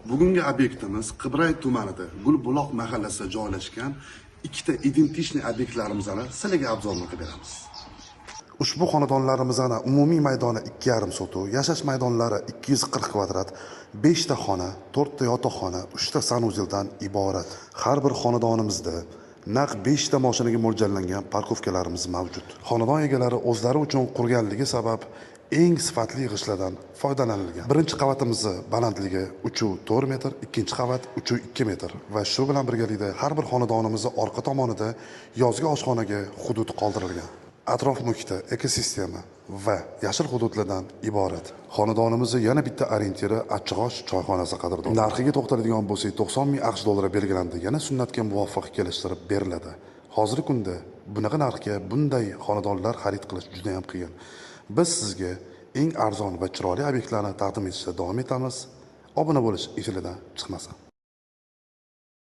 Bugungi obyektimiz Qibray tumanida Gulbuloq mahallasida joylashgan ikkita identichniy obyektlarimizni sizlarga obzorni qilib beramiz. Ushbu xonadonlarimizni umumiy maydoni 2,5 sotuv, yashash maydonlari 240 kvadrat, 5 ta xona, 4 ta yotoqxona, 3 ta sanuzeldan iborat. Har bir xonadonimizda naq 5 ta mashinaga mo'ljallangan parkovkalarimiz mavjud. Xonadon egalari o'zlari uchun qurganligi sabab eng sifatli g'ishtlardan foydalanilgan. Birinchi qavatimizni balandligi 3,4 metr, ikkinchi qavat 3,2 metr va shu bilan birgalikda har bir xonadonimizning orqa tomonida yozgi oshxonaga hudud qoldirilgan. Atrof muhiti, ekosistema va yashil hududlardan iborat. Xonadonimizning yana bitta orientiri Achchig'och choyxonasi qadrdon. Narxiga to'xtaladigan bo'lsak, 90 ming AQSh dollari belgilandi. Yana sunnatga muvofiq kelishtirib beriladi. Hozirgi kunda bunaqa narxga bunday xonadonlar xarid qilish juda ham qiyin. Biz sizga eng arzon va chiroyli obyektlarni taqdim etishda davom etamiz. Obuna bo'lish efirdan chiqmasin.